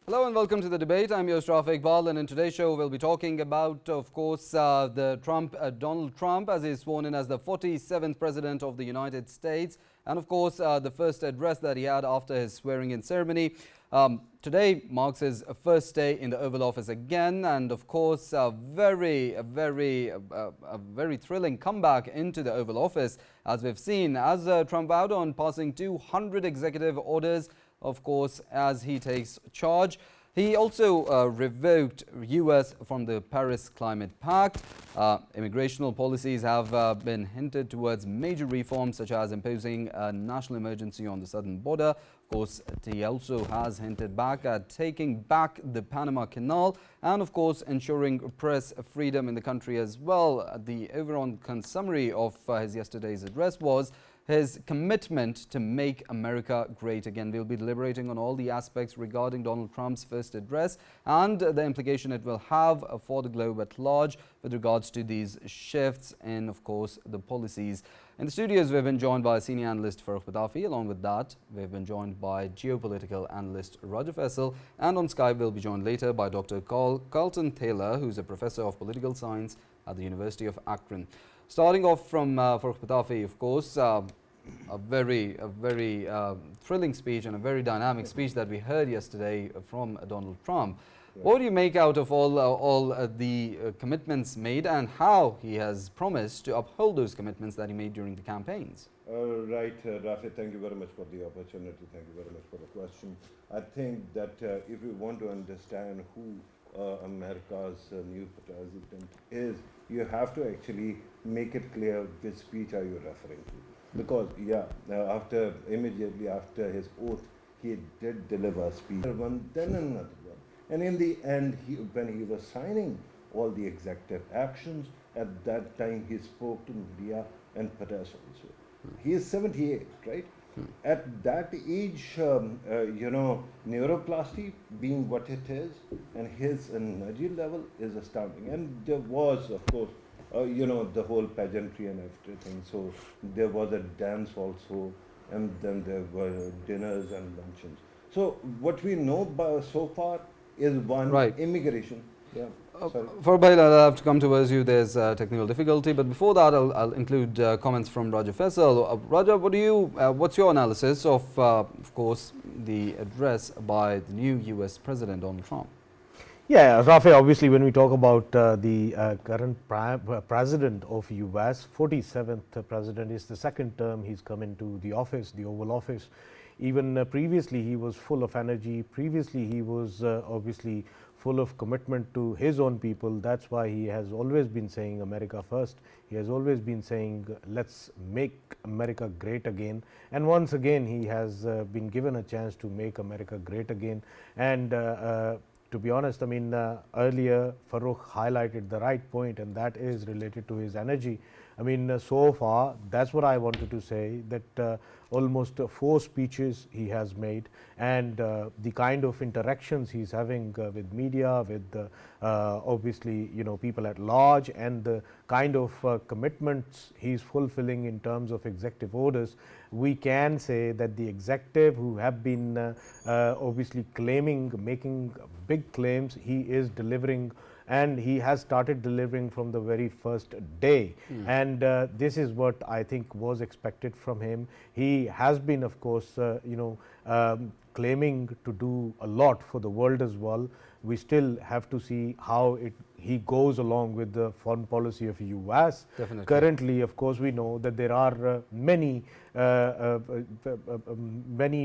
Hello and welcome to the debate. I'm your host Rafae Iqbal, and in today's show we'll be talking about, of course, Donald Trump, as he is sworn in as the 47th President of the United States, and of course the first address that he had after his swearing-in ceremony. Today marks his first day in the Oval Office again, and of course a very thrilling comeback into the Oval Office, as we've seen, as Trump vowed on passing 200 executive orders, of course, as he takes charge. He also revoked US from the Paris Climate Pact. Immigrational policies have been hinted towards major reforms, such as imposing a national emergency on the southern border. Of course, he also has hinted back at taking back the Panama Canal and, of course, ensuring press freedom in the country as well. The overall summary of his yesterday's address was his commitment to make America great again. We'll be deliberating on all the aspects regarding Donald Trump's first address and the implication it will have for the globe at large with regards to these shifts in, of course, the policies. In the studios, we've been joined by senior analyst Farrukh Pitafi. Along with that, we've been joined by geopolitical analyst Faisal. And on Skype, we'll be joined later by Dr. Karl Kaltenthaler, who's a professor of political science at the University of Akron. Starting off from Farrukh Pitafi, of course, a very thrilling speech and a very dynamic speech that we heard yesterday from Donald Trump. Yeah. What do you make out of all the commitments made and how he has promised to uphold those commitments that he made during the campaigns? Right, Rafi, thank you very much for the opportunity. Thank you very much for the question. I think that if we want to understand who America's new president is, you have to actually make it clear which speech are you referring to. Because, immediately after his oath, he did deliver a speech, one, then another one. And in the end, when he was signing all the executive actions, at that time he spoke to media and press also. He is 78, right? At that age, neuroplasty being what it is, and his energy level is astounding. And there was, of course, the whole pageantry and everything. So there was a dance also, and then there were dinners and luncheons. So what we know so far is one, right, immigration. Yeah. Farrukh, I'll have to come towards you. There's technical difficulty, but before that, I'll include comments from Raja Faisal. Raja, what's your analysis of course, the address by the new U.S. President Donald Trump? Yeah, Rafae, obviously, when we talk about the current president of U.S., 47th president, is the second term he's come into the office, the Oval Office. Even previously, he was full of energy. Previously, he was obviously full of commitment to his own people. That's why he has always been saying America first. He has always been saying, let's make America great again. And once again, he has been given a chance to make America great again. And to be honest, I mean, earlier Farrukh highlighted the right point, and that is related to his energy. I mean, so far, that's what I wanted to say, that almost 4 speeches he has made, and the kind of interactions he's having with media, with obviously, people at large, and the kind of commitments he's fulfilling in terms of executive orders, we can say that the executive who have been obviously making big claims, he is delivering, and he has started delivering from the very first day. And this is what I think was expected from him. He has been, of course, claiming to do a lot for the world as well. We still have to see how he goes along with the foreign policy of U.S. Definitely. Currently, of course, we know that there are many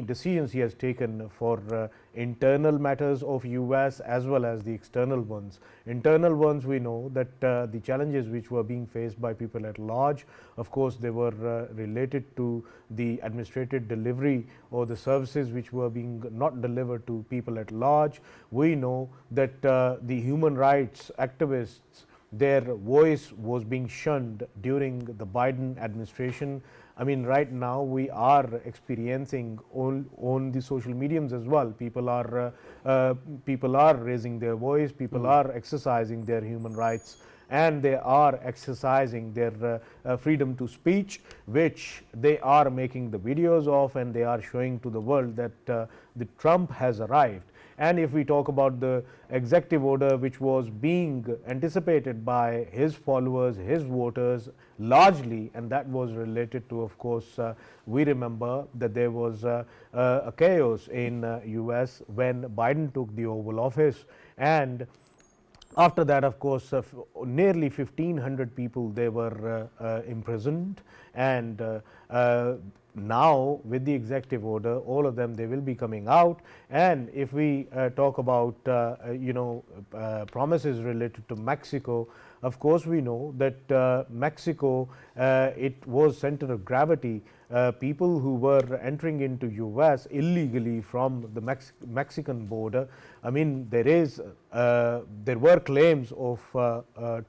decisions he has taken for internal matters of U.S. as well as the external ones. Internal ones, we know that the challenges which were being faced by people at large, of course, they were related to the administrative delivery or the services which were being not delivered to people at large. We know that the human rights activists, their voice was being shunned during the Biden administration. I mean, right now we are experiencing on the social mediums as well. People are raising their voice. People are exercising their human rights, and they are exercising their freedom to speech, which they are making the videos of, and they are showing to the world that the Trump has arrived. And if we talk about the executive order, which was being anticipated by his followers, his voters largely, and that was related to, of course, we remember that there was a chaos in US when Biden took the Oval Office, and after that, of course, nearly 1,500 people, they were imprisoned, and now with the executive order, all of them, they will be coming out. And if we talk about promises related to Mexico, of course we know that Mexico, it was center of gravity. People who were entering into US illegally from the Mexican border. I mean, there were claims of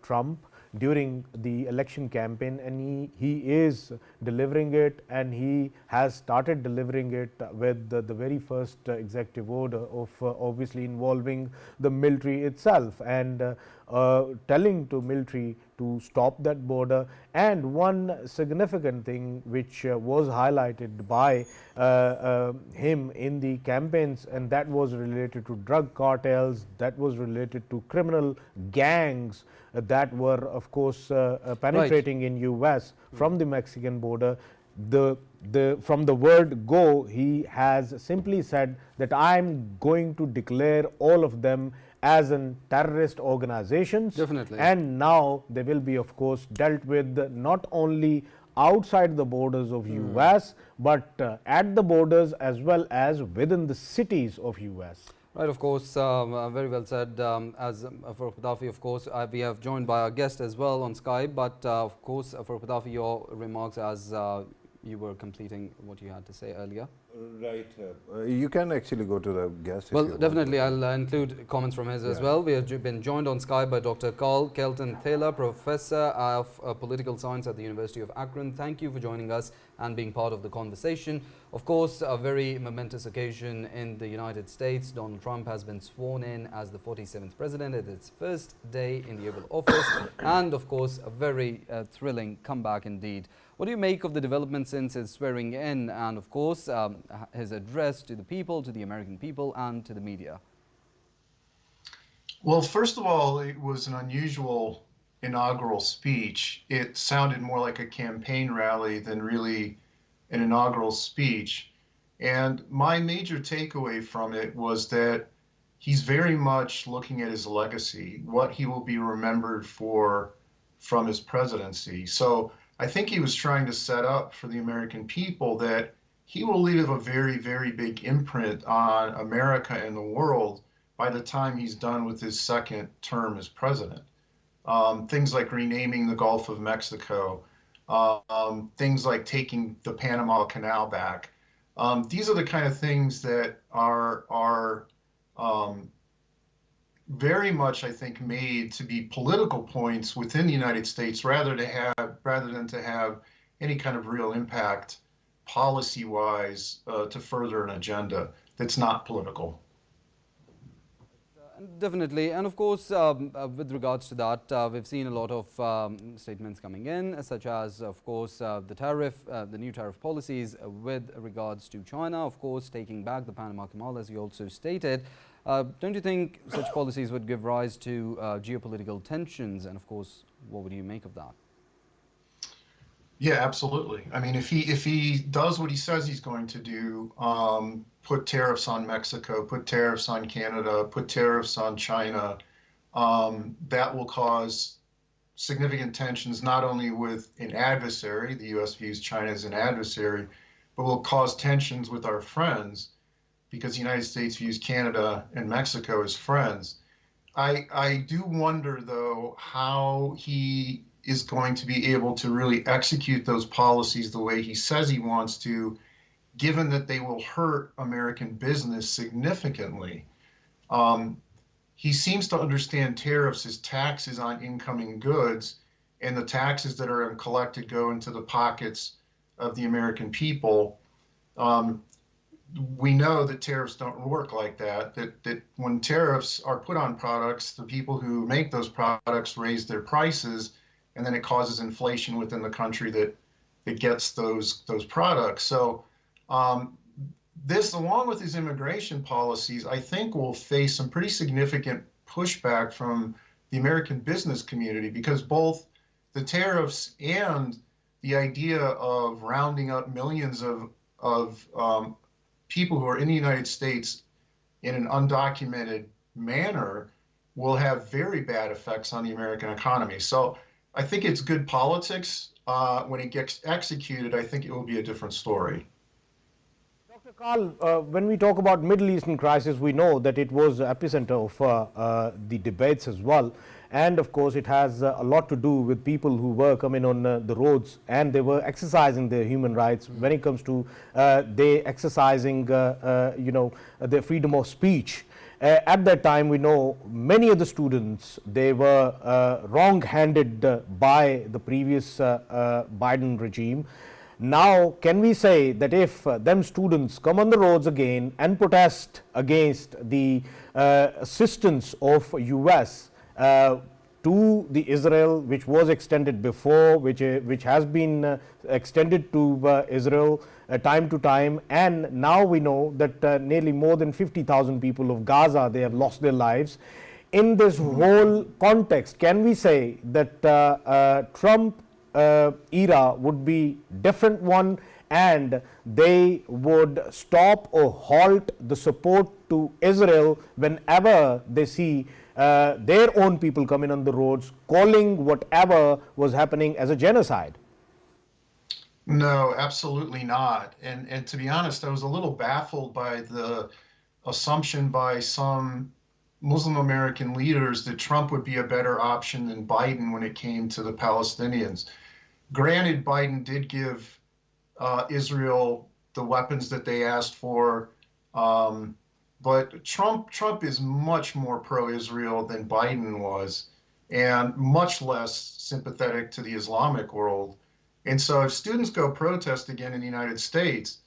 Trump during the election campaign, and he is delivering it, and he has started delivering it with the very first executive order of obviously involving the military itself, and telling to military to stop that border. And one significant thing which was highlighted by him in the campaigns, and that was related to drug cartels, that was related to criminal gangs that were, of course, penetrating in US from the Mexican border. From the word go, he has simply said that I'm going to declare all of them as in terrorist organizations. Definitely. And now they will be, of course, dealt with not only outside the borders of US, but at the borders as well as within the cities of US. Right, of course, very well said. As for Pitafi, of course, we have joined by our guest as well on Skype. But of course, for Pitafi, your remarks as you were completing what you had to say earlier. Right. You can actually go to the guest. Well, definitely, I'll include comments from his as well. We have been joined on Skype by Dr. Karl Kaltenthaler, Professor of Political Science at the University of Akron. Thank you for joining us and being part of the conversation. Of course, a very momentous occasion in the United States. Donald Trump has been sworn in as the 47th president at its first day in the Oval Office. And of course, a very thrilling comeback indeed. What do you make of the development since his swearing in and, of course, his address to the people, to the American people, and to the media? Well, first of all, it was an unusual inaugural speech. It sounded more like a campaign rally than really an inaugural speech. And my major takeaway from it was that he's very much looking at his legacy, what he will be remembered for from his presidency. So I think he was trying to set up for the American people that he will leave a very, very big imprint on America and the world by the time he's done with his second term as president. Things like renaming the Gulf of Mexico, things like taking the Panama Canal back. These are the kind of things that are very much, I think, made to be political points within the United States rather than to have any kind of real impact policy-wise to further an agenda that's not political. Definitely, and of course, with regards to that, we've seen a lot of statements coming in, such as, of course, the new tariff policies with regards to China, of course, taking back the Panama Canal, as you also stated. Don't you think such policies would give rise to geopolitical tensions? And of course, what would you make of that? Yeah, absolutely. I mean, if he does what he says he's going to do, put tariffs on Mexico, put tariffs on Canada, put tariffs on China, that will cause significant tensions not only with an adversary, the U.S. views China as an adversary, but will cause tensions with our friends because the United States views Canada and Mexico as friends. I do wonder, though, how he is going to be able to really execute those policies the way he says he wants to, given that they will hurt American business significantly. He seems to understand tariffs as taxes on incoming goods, and the taxes that are collected go into the pockets of the American people. We know that tariffs don't work like that, that when tariffs are put on products, the people who make those products raise their prices, and then it causes inflation within the country that gets those products. So this, along with his immigration policies, I think will face some pretty significant pushback from the American business community, because both the tariffs and the idea of rounding up millions of people who are in the United States in an undocumented manner will have very bad effects on the American economy. So I think it's good politics. When it gets executed, I think it will be a different story. Dr. Karl, when we talk about Middle Eastern crisis, we know that it was the epicenter of the debates as well. And of course, it has a lot to do with people who were coming on the roads and they were exercising their human rights when it comes to they exercising, their freedom of speech. At that time, we know many of the students, they were wrong-handed by the previous Biden regime. Now, can we say that if them students come on the roads again and protest against the assistance of US to the Israel, which was extended before, which has been extended to Israel time to time, and now we know that nearly more than 50,000 people of Gaza, they have lost their lives. In this whole context, can we say that Trump era would be different one, and they would stop or halt the support to Israel whenever they see their own people coming on the roads calling whatever was happening as a genocide? No, absolutely not. And to be honest, I was a little baffled by the assumption by some Muslim American leaders that Trump would be a better option than Biden when it came to the Palestinians. Granted, Biden did give Israel the weapons that they asked for, but Trump is much more pro-Israel than Biden was, and much less sympathetic to the Islamic world. And so if students go protest again in the United States,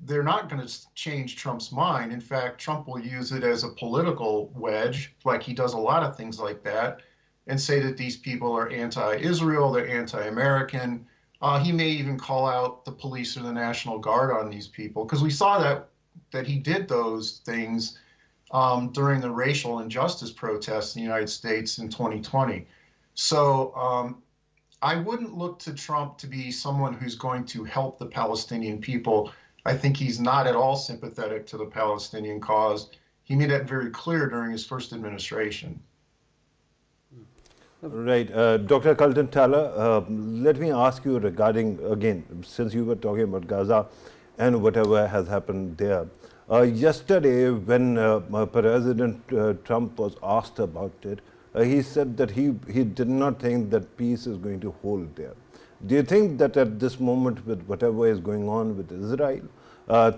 they're not going to change Trump's mind. In fact, Trump will use it as a political wedge, like he does a lot of things like that, and say that these people are anti-Israel, they're anti-American. He may even call out the police or the National Guard on these people, because we saw that he did those things during the racial injustice protests in the United States in 2020. So I wouldn't look to Trump to be someone who's going to help the Palestinian people. I think he's not at all sympathetic to the Palestinian cause. He made that very clear during his first administration. Right. Dr. Kaltenthaler, let me ask you regarding, again, since you were talking about Gaza and whatever has happened there. Yesterday, when President Trump was asked about it, he said that he did not think that peace is going to hold there. Do you think that at this moment, with whatever is going on with Israel,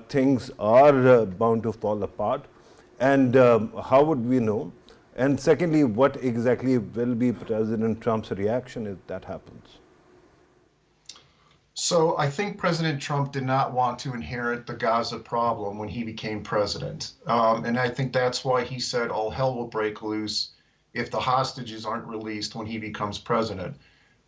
things are bound to fall apart? And how would we know? And secondly, what exactly will be President Trump's reaction if that happens? So I think President Trump did not want to inherit the Gaza problem when he became president. And I think that's why he said all hell will break loose if the hostages aren't released when he becomes president.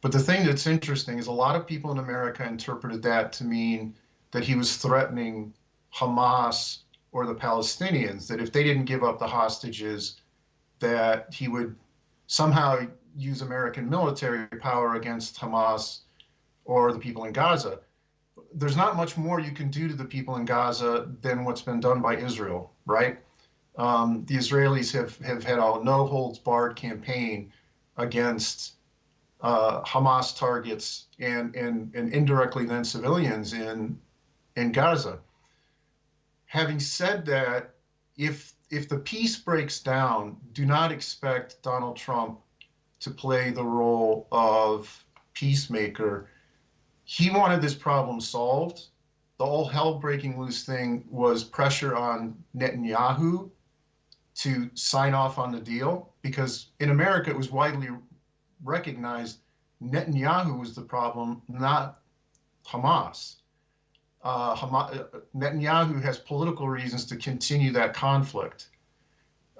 But the thing that's interesting is a lot of people in America interpreted that to mean that he was threatening Hamas or the Palestinians, that if they didn't give up the hostages, that he would somehow use American military power against Hamas or the people in Gaza. There's not much more you can do to the people in Gaza than what's been done by Israel, right? The Israelis have had a no-holds-barred campaign against Hamas targets and indirectly then civilians in Gaza. Having said that, if the peace breaks down, do not expect Donald Trump to play the role of peacemaker. He wanted this problem solved. The whole hell breaking loose thing was pressure on Netanyahu to sign off on the deal, because in America it was widely recognized Netanyahu was the problem, not Hamas. Netanyahu has political reasons to continue that conflict.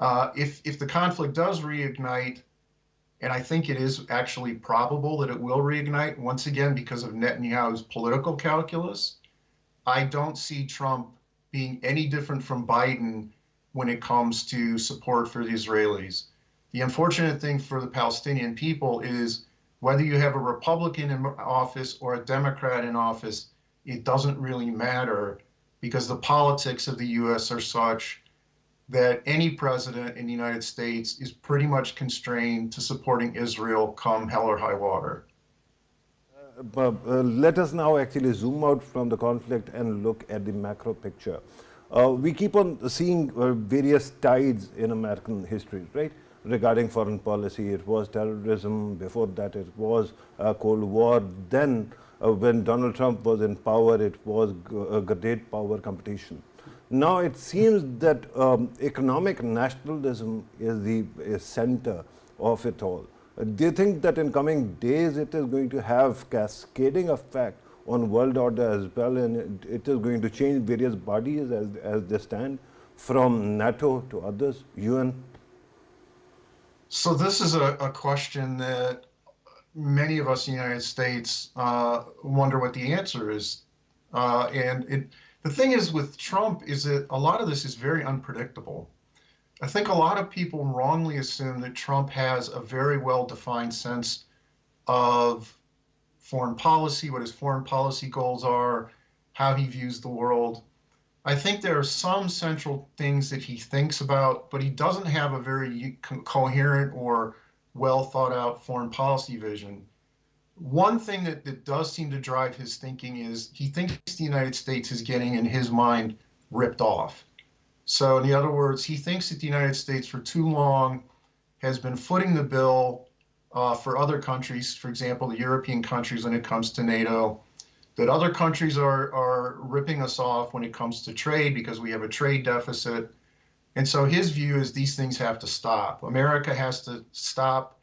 If the conflict does reignite, and I think it is actually probable that it will reignite, once again because of Netanyahu's political calculus, I don't see Trump being any different from Biden when it comes to support for the Israelis. The unfortunate thing for the Palestinian people is whether you have a Republican in office or a Democrat in office, it doesn't really matter because the politics of the U.S. are such that any president in the United States is pretty much constrained to supporting Israel come hell or high water. Let us now actually zoom out from the conflict and look at the macro picture. We keep on seeing various tides in American history, right? Regarding foreign policy, it was terrorism. Before that, it was Cold War. Then, when Donald Trump was in power, it was a great power competition. Now it seems that economic nationalism is the center of it all. Do you think that in coming days it is going to have cascading effect on world order as well, and it is going to change various bodies as they stand, from NATO to others, UN? So this is a question that many of us in the United States wonder what the answer is. The thing is with Trump is that a lot of this is very unpredictable. I think a lot of people wrongly assume that Trump has a very well-defined sense of foreign policy, what his foreign policy goals are, how he views the world. I think there are some central things that he thinks about, but he doesn't have a very coherent or well thought out foreign policy vision. One thing that does seem to drive his thinking is he thinks the United States is getting, in his mind, ripped off. So in other words, he thinks that the United States for too long has been footing the bill for other countries, for example, the European countries when it comes to NATO, that other countries are ripping us off when it comes to trade because we have a trade deficit. And so his view is these things have to stop. America has to stop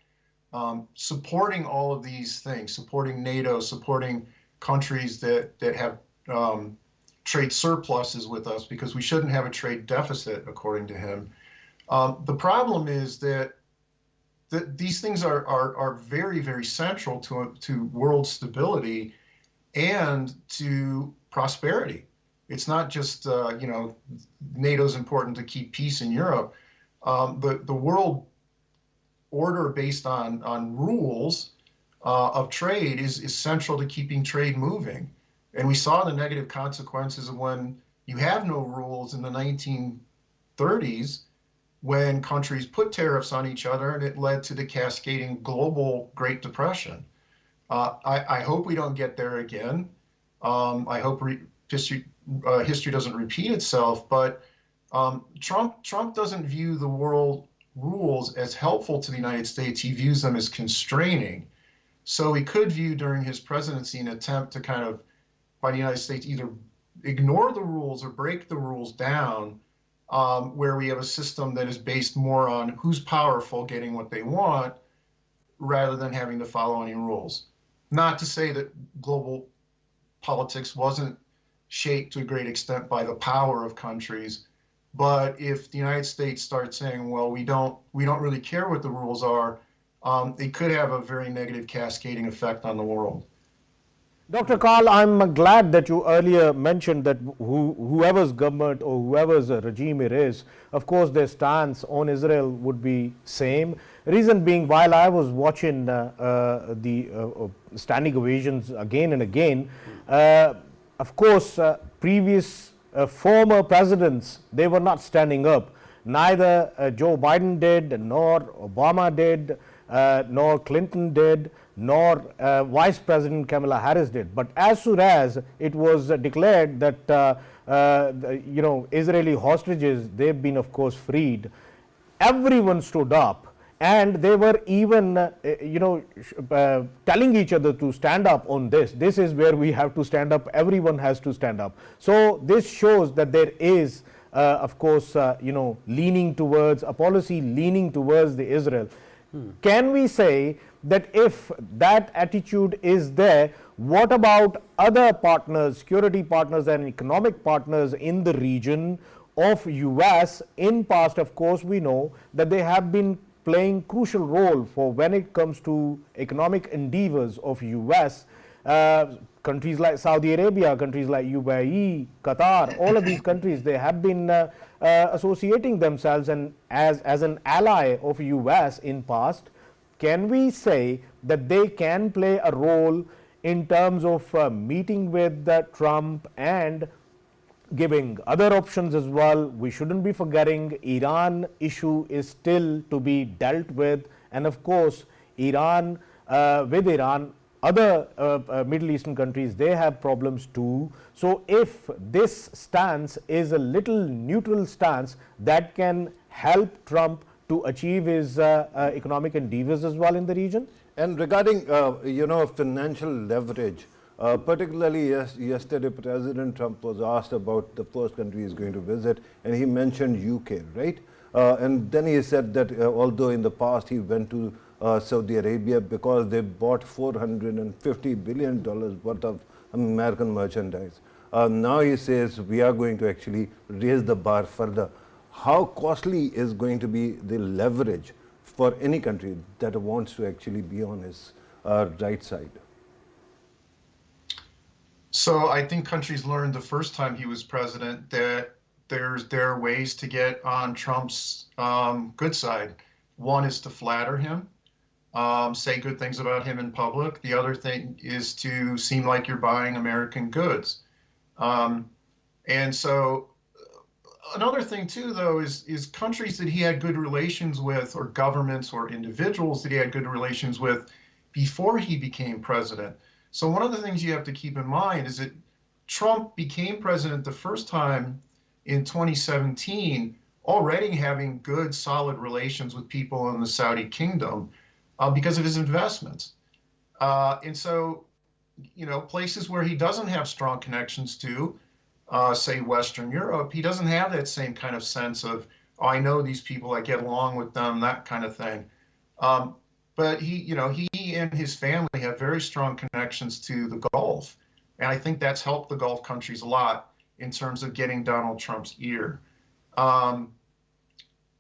supporting all of these things, supporting NATO, supporting countries that have trade surpluses with us, because we shouldn't have a trade deficit, according to him. The problem is that these things are very, very central to world stability and to prosperity. It's not just, NATO's important to keep peace in Europe. The world order based on rules of trade is central to keeping trade moving. And we saw the negative consequences of when you have no rules in the 1930s, when countries put tariffs on each other, and it led to the cascading global Great Depression. I hope we don't get there again. I hope history doesn't repeat itself, but Trump doesn't view the world rules as helpful to the United States. He views them as constraining. So he could view during his presidency an attempt to kind of, by the United States, either ignore the rules or break the rules down, where we have a system that is based more on who's powerful getting what they want rather than having to follow any rules. Not to say that global politics wasn't shaped to a great extent by the power of countries, but if the United States starts saying, well, we don't really care what the rules are, it could have a very negative cascading effect on the world. Dr. Karl, I'm glad that you earlier mentioned that whoever's government or whoever's regime it is, of course their stance on Israel would be same. Reason being, while I was watching the standing ovations again and again, of course previous former presidents, they were not standing up. Neither Joe Biden did, nor Obama did, nor Clinton did, nor Vice President Kamala Harris did. But as soon as it was declared that Israeli hostages, they've been of course freed, everyone stood up, and they were even telling each other to stand up on this. This is where we have to stand up. Everyone has to stand up. So this shows that there is of course leaning towards a policy, leaning towards the Israel. Can we say that if that attitude is there, what about other partners, security partners and economic partners in the region of US? In past, of course, we know that they have been playing crucial role for when it comes to economic endeavors of US. countries like Saudi Arabia, countries like UAE, Qatar, all of these countries, they have been associating themselves and as an ally of US in past. Can we say that they can play a role in terms of meeting with Trump and giving other options as well? We shouldn't be forgetting Iran issue is still to be dealt with, and of course Iran, with Iran, other Middle Eastern countries, they have problems too. So if this stance is a little neutral stance, that can help Trump to achieve his economic endeavors as well in the region. And regarding, financial leverage, particularly yesterday, President Trump was asked about the first country he's going to visit, and he mentioned UK, right? And then he said that although in the past he went to Saudi Arabia because they bought $450 billion worth of American merchandise. Now he says we are going to actually raise the bar further. How costly is going to be the leverage for any country that wants to actually be on his right side? So I think countries learned the first time he was president that there are ways to get on Trump's good side. One is to flatter him, say good things about him in public. The other thing is to seem like you're buying American goods. And so another thing too, though, is countries that he had good relations with, or governments or individuals that he had good relations with before he became president. So one of the things you have to keep in mind is that Trump became president the first time in 2017, already having good, solid relations with people in the Saudi kingdom because of his investments. And so, places where he doesn't have strong connections to, say Western Europe, he doesn't have that same kind of sense of, oh, I know these people, I get along with them, that kind of thing. But he and his family have very strong connections to the Gulf. And I think that's helped the Gulf countries a lot in terms of getting Donald Trump's ear.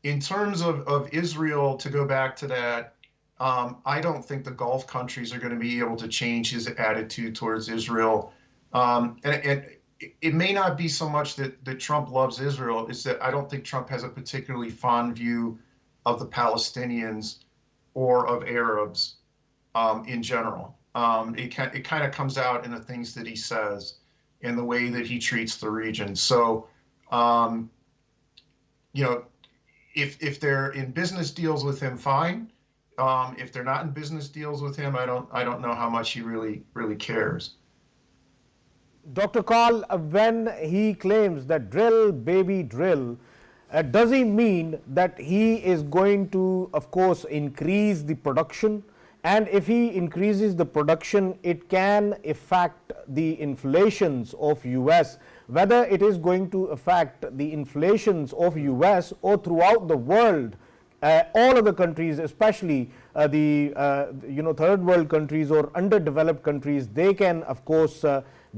In terms of Israel, to go back to that, I don't think the Gulf countries are going to be able to change his attitude towards Israel. And it may not be so much that Trump loves Israel, it's that I don't think Trump has a particularly fond view of the Palestinians or of Arabs in general. It kind of comes out in the things that he says and the way that he treats the region. So, if they're in business deals with him, fine. If they're not in business deals with him, I don't know how much he really cares. Dr. Karl, when he claims that drill, baby, drill, does he mean that he is going to, of course, increase the production? And if he increases the production, it can affect the inflations of US, whether it is going to affect the inflations of US or throughout the world. All of the countries, especially the third world countries or underdeveloped countries, they can, of course,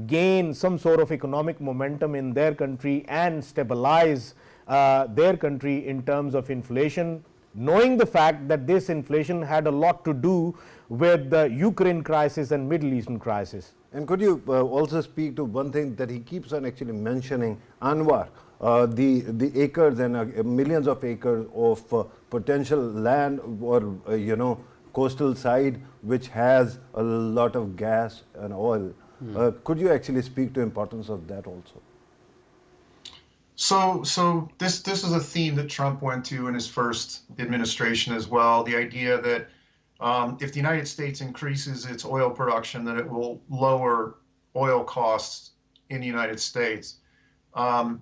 gain some sort of economic momentum in their country and stabilize their country in terms of inflation, knowing the fact that this inflation had a lot to do with the Ukraine crisis and Middle Eastern crisis. And could you also speak to one thing that he keeps on actually mentioning, Anwar, the acres and millions of acres of potential land or coastal side which has a lot of gas and oil. Could you actually speak to importance of that also? So this is a theme that Trump went to in his first administration as well. The idea that if the United States increases its oil production, that it will lower oil costs in the United States. I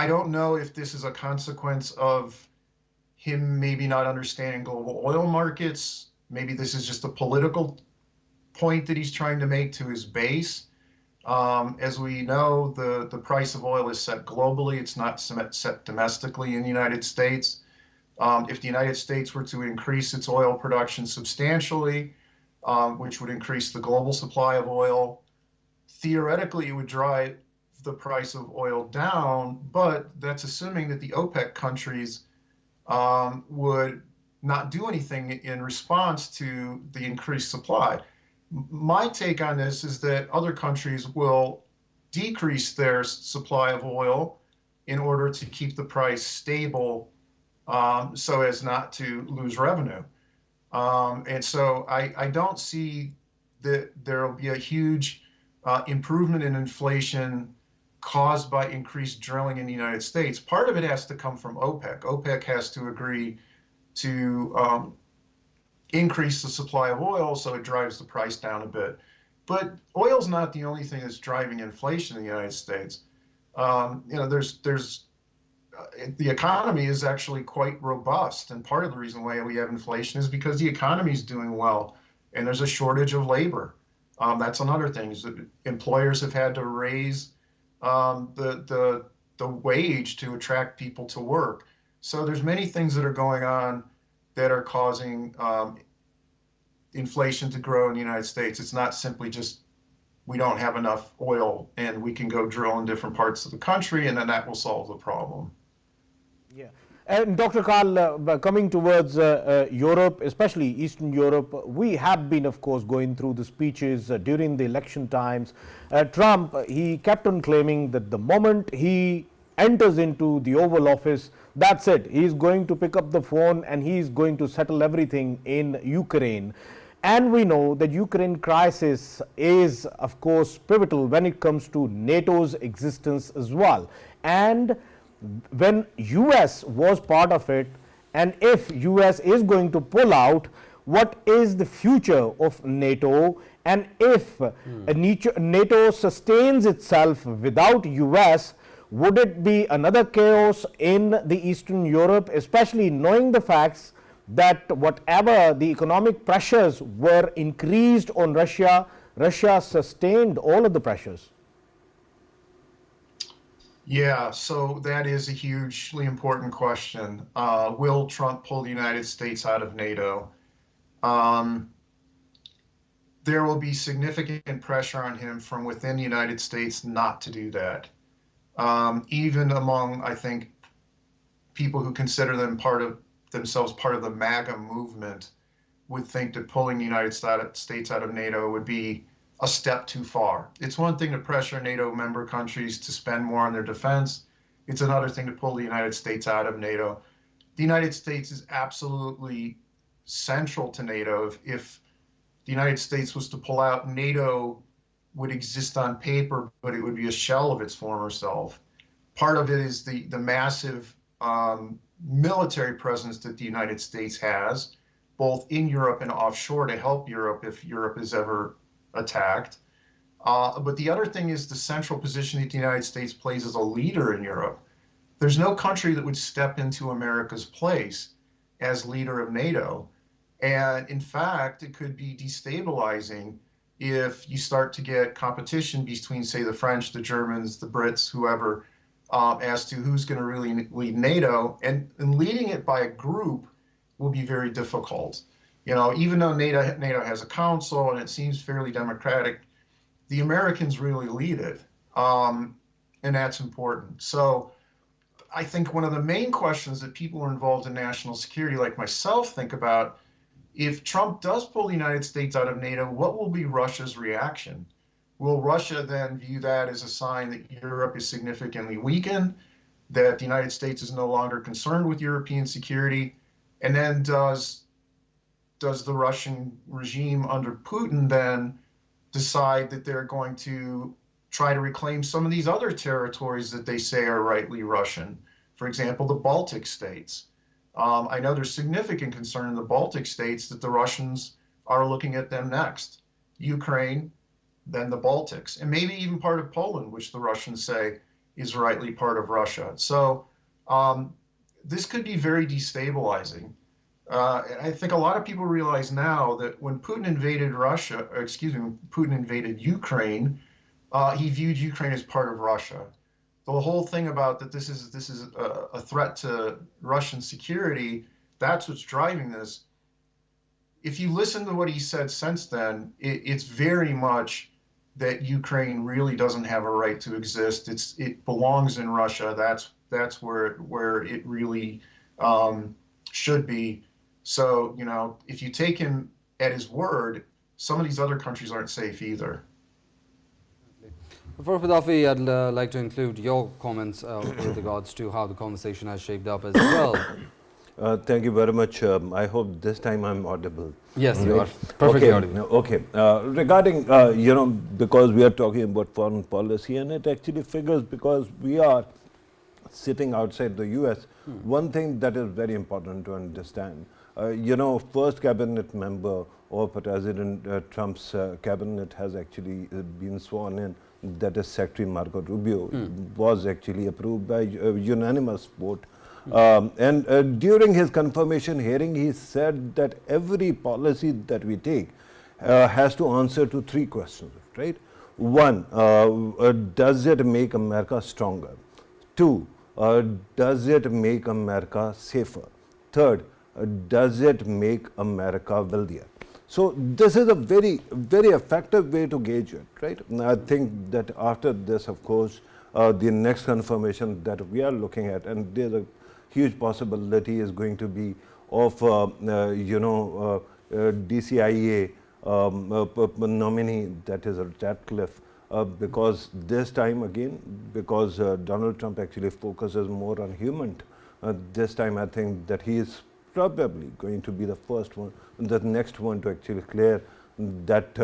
don't know if this is a consequence of him maybe not understanding global oil markets. Maybe this is just a political point that he's trying to make to his base. As we know, the price of oil is set globally. It's not set domestically in the United States. If the United States were to increase its oil production substantially, which would increase the global supply of oil, theoretically it would drive the price of oil down, but that's assuming that the OPEC countries would not do anything in response to the increased supply. My take on this is that other countries will decrease their supply of oil in order to keep the price stable, so as not to lose revenue. And so I don't see that there will be a huge improvement in inflation caused by increased drilling in the United States. Part of it has to come from OPEC. OPEC has to agree to increase the supply of oil, so it drives the price down a bit. But oil's not the only thing that's driving inflation in the United States. The economy is actually quite robust, and part of the reason why we have inflation is because the economy is doing well, and there's a shortage of labor. That's another thing, is that employers have had to raise the wage to attract people to work. So there's many things that are going on that are causing inflation to grow in the United States. It's not simply just we don't have enough oil and we can go drill in different parts of the country and then that will solve the problem. Yeah. And Dr. Karl, coming towards Europe, especially Eastern Europe, we have been, of course, going through the speeches during the election times. Trump, he kept on claiming that the moment he enters into the Oval Office, that's it. He's going to pick up the phone and he's going to settle everything in Ukraine. And we know that Ukraine crisis is, of course, pivotal when it comes to NATO's existence as well. And when US was part of it, and if US is going to pull out, what is the future of NATO? And if NATO sustains itself without US, would it be another chaos in the Eastern Europe, especially knowing the facts that whatever the economic pressures were increased on Russia, Russia sustained all of the pressures? Yeah, so that is a hugely important question. Will Trump pull the United States out of NATO? There will be significant pressure on him from within the United States not to do that. Even among, I think, people who consider themselves part of the MAGA movement would think that pulling the United States out of NATO would be a step too far. It's one thing to pressure NATO member countries to spend more on their defense. It's another thing to pull the United States out of NATO. The United States is absolutely central to NATO. If the United States was to pull out, NATO would exist on paper, but it would be a shell of its former self. Part of it is the massive military presence that the United States has, both in Europe and offshore, to help Europe if Europe is ever attacked. But the other thing is the central position that the United States plays as a leader in Europe. There's no country that would step into America's place as leader of NATO. And in fact, it could be destabilizing if you start to get competition between, say, the French, the Germans, the Brits, whoever, as to who's going to really lead NATO. And leading it by a group will be very difficult. You know, even though NATO has a council and it seems fairly democratic, the Americans really lead it, and that's important. So I think one of the main questions that people who are involved in national security, like myself, think about, if Trump does pull the United States out of NATO, what will be Russia's reaction? Will Russia then view that as a sign that Europe is significantly weakened, that the United States is no longer concerned with European security? And then does the Russian regime under Putin then decide that they're going to try to reclaim some of these other territories that they say are rightly Russian? For example, the Baltic states. I know there's significant concern in the Baltic states that the Russians are looking at them next. Ukraine, then the Baltics, and maybe even part of Poland, which the Russians say is rightly part of Russia. So this could be very destabilizing. I think a lot of people realize now that when Putin invaded Putin invaded Ukraine, he viewed Ukraine as part of Russia. The whole thing about that this is a threat to Russian security, that's what's driving this. If you listen to what he said since then, it's very much that Ukraine really doesn't have a right to exist. It belongs in Russia. That's where it really should be. So, you know, if you take him at his word, some of these other countries aren't safe either. For Pitafi, I'd like to include your comments with regards to how the conversation has shaped up as well. Thank you very much. I hope this time I'm audible. Yes, you Right. are perfectly Okay. audible. Okay. Regarding, because we are talking about foreign policy, and it actually figures because we are sitting outside the US, one thing that is very important to understand, first cabinet member of President Trump's cabinet has actually been sworn in, that is Secretary Marco Rubio, was actually approved by unanimous vote. And during his confirmation hearing, he said that every policy that we take has to answer to three questions, right? One, does it make America stronger? Two, does it make America safer? Third, does it make America wealthier? So this is a very, very effective way to gauge it, right? And I think that after this, of course, the next confirmation that we are looking at, and there's a huge possibility is going to be of, DCIA nominee, that is Ratcliffe, because this time again, because Donald Trump actually focuses more on human, this time I think that he is probably going to be the first one, the next one to actually clear that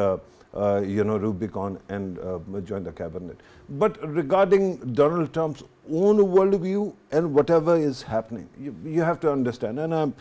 Rubicon and join the cabinet. But regarding Donald Trump's own worldview and whatever is happening, you have to understand, and I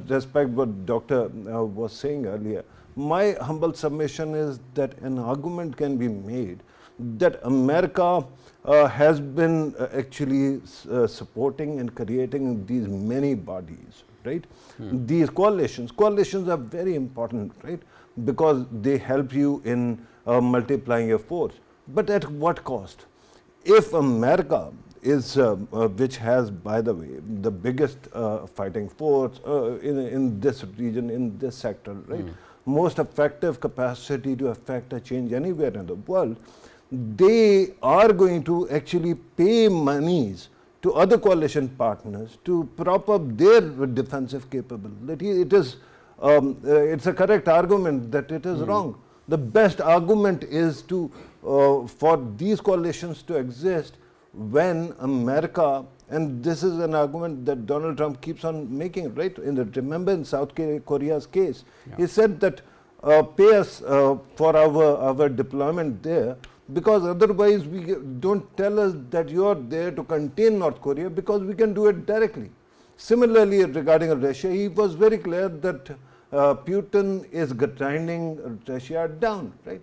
respect what Doctor was saying earlier. My humble submission is that an argument can be made that America has been actually supporting and creating these many bodies, right? These coalitions are very important, right? Because they help you in multiplying your force. But at what cost? If America is, which has, by the way, the biggest fighting force in this region, in this sector, right? Most effective capacity to affect a change anywhere in the world, they are going to actually pay monies to other coalition partners to prop up their defensive capability. It is, it's a correct argument that it is wrong. The best argument is to, for these coalitions to exist when America, and this is an argument that Donald Trump keeps on making, right? Remember in South Korea's case, he said that pay us for our deployment there, because otherwise we don't tell us that you are there to contain North Korea, because we can do it directly. Similarly, regarding Russia, he was very clear that Putin is grinding Russia down, right?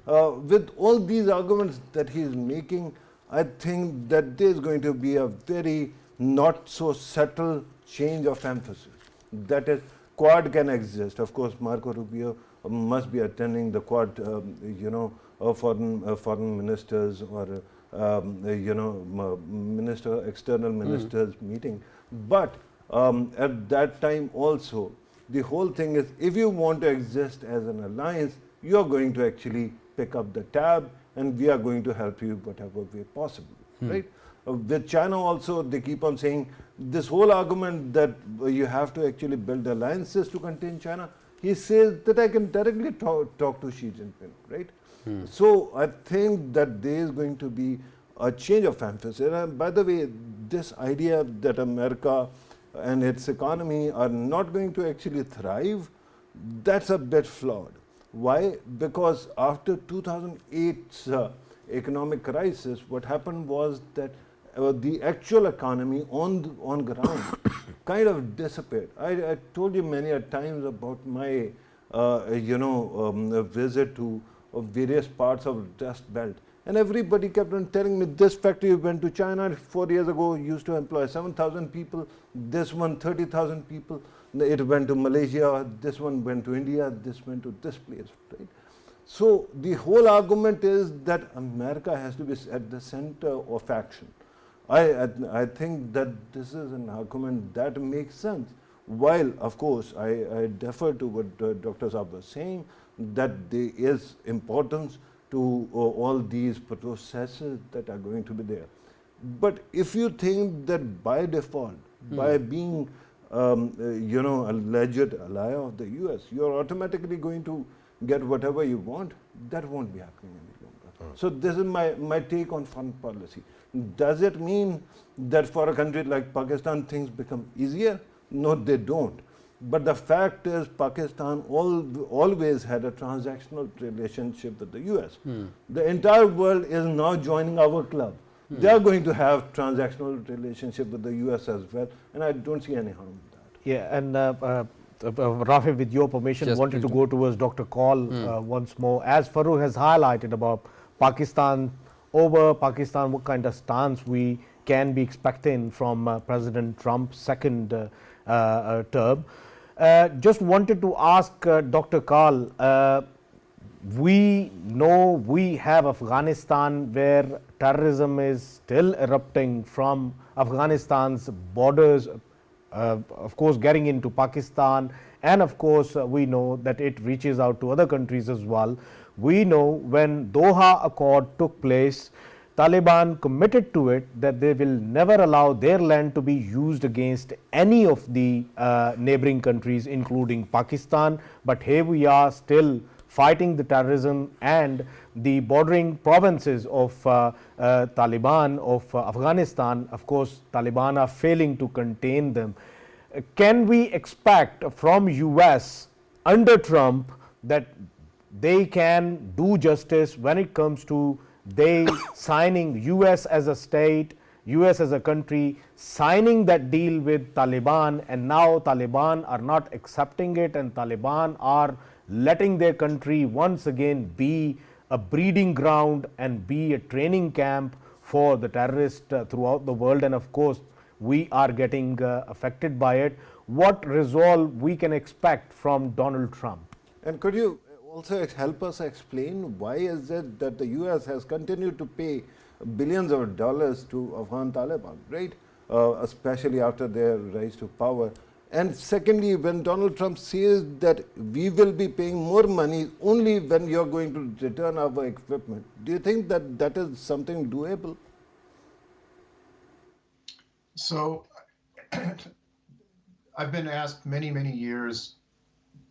With all these arguments that he is making, I think that there is going to be a very not so subtle change of emphasis. That is, Quad can exist. Of course, Marco Rubio must be attending the Quad, foreign ministers or external ministers meeting. But at that time also, the whole thing is, if you want to exist as an alliance, you are going to actually pick up the tab, and we are going to help you whatever way possible, right? With China also, they keep on saying this whole argument that you have to actually build alliances to contain China. He says that I can directly talk to Xi Jinping, right? So I think that there is going to be a change of emphasis. And by the way, this idea that America and its economy are not going to actually thrive, that's a bit flawed. Why? Because after 2008's economic crisis, what happened was that the actual economy on ground kind of disappeared. I told you many a times about my visit to various parts of Dust Belt, and everybody kept on telling me, this factory went to China 4 years ago, used to employ 7,000 people, this one 30,000 people, it went to Malaysia, this one went to India, this went to this place, right? So the whole argument is that America has to be at the center of action. I think that this is an argument that makes sense. While, of course, I defer to what Dr. Saab was saying, that there is importance to all these processes that are going to be there. But if you think that by default, by being a alleged ally of the US, you're automatically going to get whatever you want, that won't be happening any longer. So this is my take on foreign policy. Does it mean that for a country like Pakistan things become easier? No, they don't. But the fact is Pakistan always had a transactional relationship with the US. The entire world is now joining our club. They are going to have transactional relationship with the US as well, and I don't see any harm in that. Yeah, and Rafae, with your permission, Yes, wanted please to do. go towards Dr. Kaul once more. As Farrukh has highlighted about Pakistan, what kind of stance we can be expecting from President Trump's second term. Just wanted to ask Dr. Kaul, we know we have Afghanistan where terrorism is still erupting from Afghanistan's borders, of course getting into Pakistan, and of course we know that it reaches out to other countries as well. We know when Doha Accord took place, Taliban committed to it that they will never allow their land to be used against any of the neighboring countries, including Pakistan. But here we are still fighting the terrorism, and the bordering provinces of Taliban of Afghanistan, of course Taliban are failing to contain them. Can we expect from US under Trump that they can do justice when it comes to they signing, US as a state, US as a country signing that deal with Taliban, and now Taliban are not accepting it, and Taliban are letting their country once again be a breeding ground and be a training camp for the terrorists throughout the world, and of course we are getting affected by it. What resolve we can expect from Donald Trump? And could you also help us explain why is it that the US has continued to pay billions of dollars to Afghan Taliban, right? Especially after their rise to power. And secondly, when Donald Trump says that we will be paying more money only when you're going to return our equipment, do you think that that is something doable? So I've been asked many, many years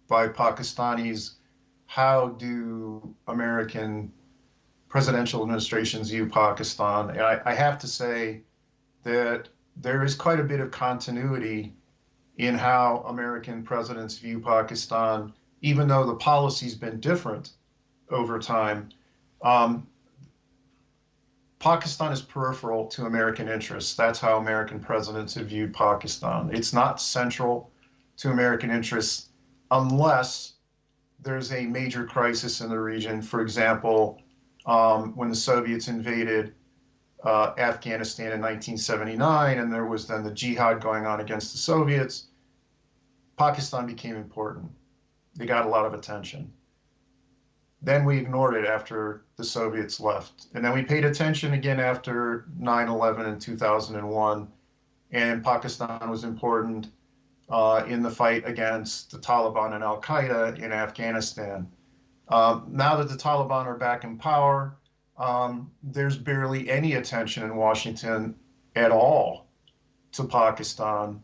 by Pakistanis, how do American presidential administrations view Pakistan? And I have to say that there is quite a bit of continuity in how American presidents view Pakistan, even though the policy's been different over time. Pakistan is peripheral to American interests. That's how American presidents have viewed Pakistan. It's not central to American interests unless there's a major crisis in the region. For example, when the Soviets invaded Afghanistan in 1979, and there was then the jihad going on against the Soviets, Pakistan became important. They got a lot of attention. Then we ignored it after the Soviets left. And then we paid attention again after 9/11 in 2001. And Pakistan was important in the fight against the Taliban and Al-Qaeda in Afghanistan. Now that the Taliban are back in power, there's barely any attention in Washington at all to Pakistan.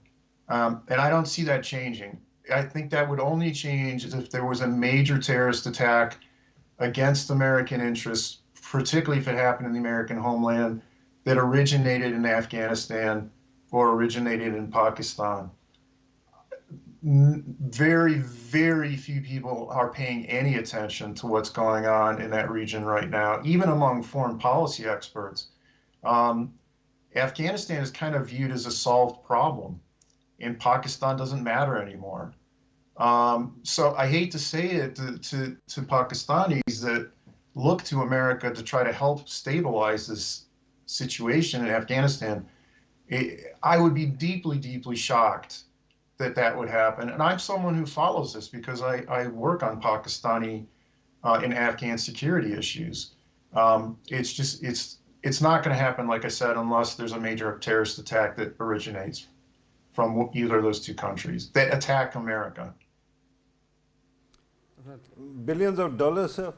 And I don't see that changing. I think that would only change if there was a major terrorist attack against American interests, particularly if it happened in the American homeland, that originated in Afghanistan or originated in Pakistan. Very, very few people are paying any attention to what's going on in that region right now, even among foreign policy experts. Afghanistan is kind of viewed as a solved problem, and Pakistan doesn't matter anymore. So I hate to say it to Pakistanis that look to America to try to help stabilize this situation in Afghanistan. I would be deeply, deeply shocked that that would happen. And I'm someone who follows this because I work on Pakistani and Afghan security issues. It's not going to happen, like I said, unless there's a major terrorist attack that originates from either of those two countries that attack America. Billions of dollars, sir,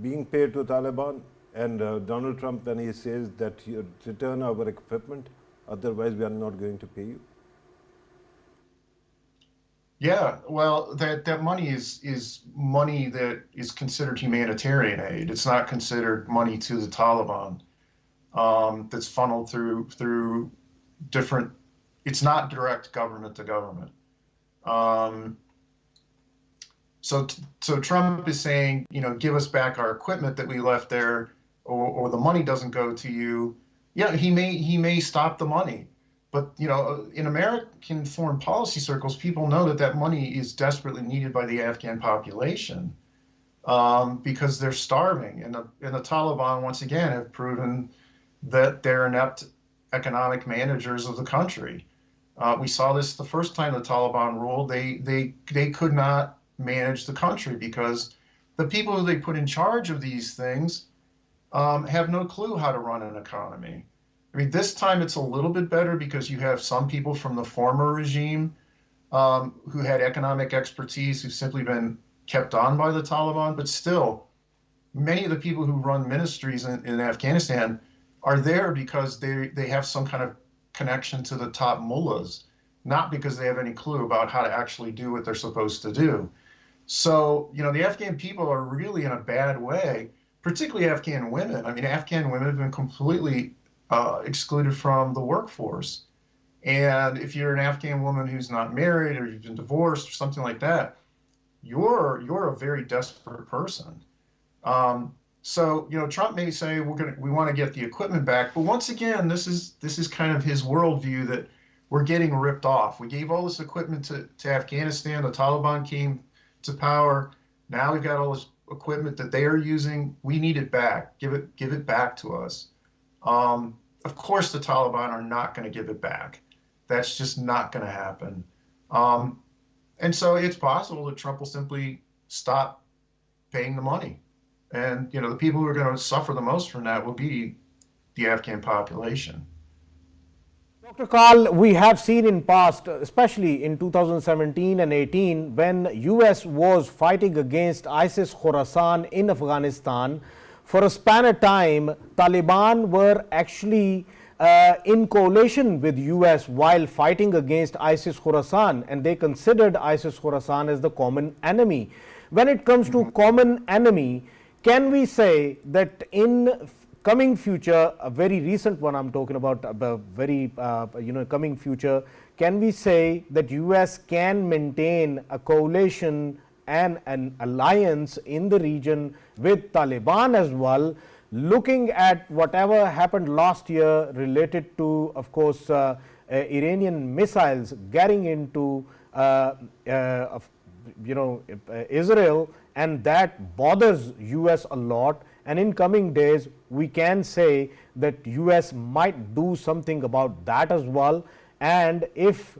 being paid to Taliban, and Donald Trump, when he says that you return our equipment, otherwise we are not going to pay you. Yeah, well, that money is money that is considered humanitarian aid. It's not considered money to the Taliban. That's funneled through different. It's not direct government to government. Um, so Trump is saying, give us back our equipment that we left there, or the money doesn't go to you. Yeah, he may stop the money, but in American foreign policy circles, people know that that money is desperately needed by the Afghan population, because they're starving, and the Taliban once again have proven that they're inept economic managers of the country. We saw this the first time the Taliban ruled. They could not manage the country because the people who they put in charge of these things have no clue how to run an economy. I mean, this time it's a little bit better because you have some people from the former regime who had economic expertise who've simply been kept on by the Taliban, but still, many of the people who run ministries in Afghanistan are there because they have some kind of connection to the top mullahs, not because they have any clue about how to actually do what they're supposed to do. So, the Afghan people are really in a bad way, particularly Afghan women. I mean, Afghan women have been completely excluded from the workforce. And if you're an Afghan woman who's not married or you've been divorced or something like that, you're a very desperate person. So, Trump may say we want to get the equipment back, but once again, this is kind of his worldview that we're getting ripped off. We gave all this equipment to Afghanistan. The Taliban came to power. Now we've got all this equipment that they are using. We need it back. Give it back to us. Of course, the Taliban are not going to give it back. That's just not going to happen. And so it's possible that Trump will simply stop paying the money. And, the people who are going to suffer the most from that will be the Afghan population. Dr. Karl, we have seen in past, especially in 2017 and 18, when US was fighting against ISIS Khorasan in Afghanistan, for a span of time, Taliban were actually in coalition with US while fighting against ISIS Khorasan, and they considered ISIS Khorasan as the common enemy. When it comes to common enemy, can we say that in coming future, a very recent one I'm talking about, a very coming future, can we say that US can maintain a coalition and an alliance in the region with Taliban as well, looking at whatever happened last year related to, of course, Iranian missiles getting into Israel, and that bothers US a lot, and in coming days we can say that US might do something about that as well, and if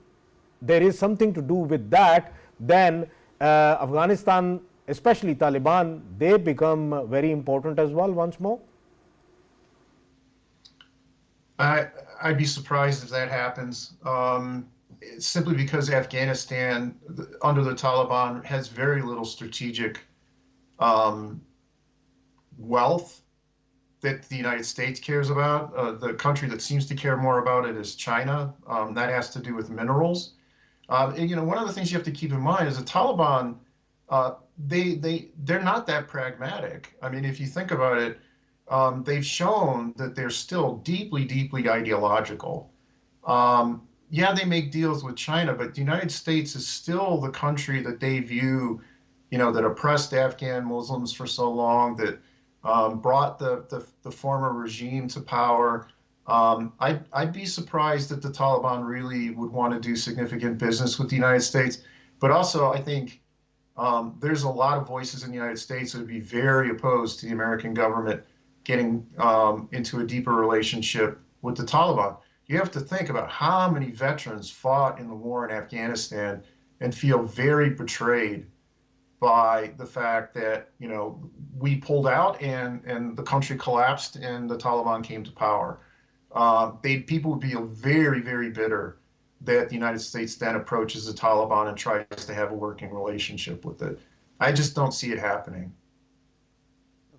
there is something to do with that, then Afghanistan, especially Taliban, they become very important as well once more. I'd be surprised if that happens, simply because Afghanistan, under the Taliban, has very little strategic wealth that the United States cares about. The country that seems to care more about it is China. That has to do with minerals. One of the things you have to keep in mind is the Taliban, they're not that pragmatic. I mean, if you think about it, they've shown that they're still deeply, deeply ideological. Yeah, they make deals with China, but the United States is still the country that they view, that oppressed Afghan Muslims for so long, that brought the former regime to power. I'd be surprised that the Taliban really would want to do significant business with the United States. But also, I think there's a lot of voices in the United States that would be very opposed to the American government getting into a deeper relationship with the Taliban. You have to think about how many veterans fought in the war in Afghanistan and feel very betrayed by the fact that, we pulled out and the country collapsed and the Taliban came to power. People would be very, very bitter that the United States then approaches the Taliban and tries to have a working relationship with it. I just don't see it happening.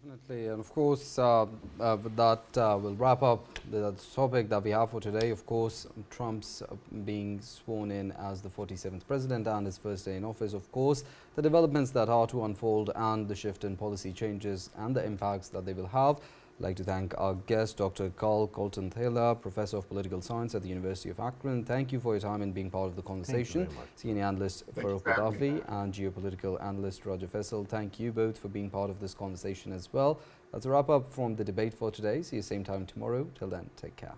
Definitely, and of course, with that, we'll wrap up the topic that we have for today. Of course, Trump's being sworn in as the 47th president and his first day in office. Of course, the developments that are to unfold and the shift in policy changes and the impacts that they will have. I'd like to thank our guest, Dr. Karl Kaltenthaler, Professor of Political Science at the University of Akron. Thank you for your time and being part of the conversation. Senior analyst Farrukh Pitafi and geopolitical analyst Faisal. Thank you both for being part of this conversation as well. That's a wrap up from the debate for today. See you same time tomorrow. Till then, take care.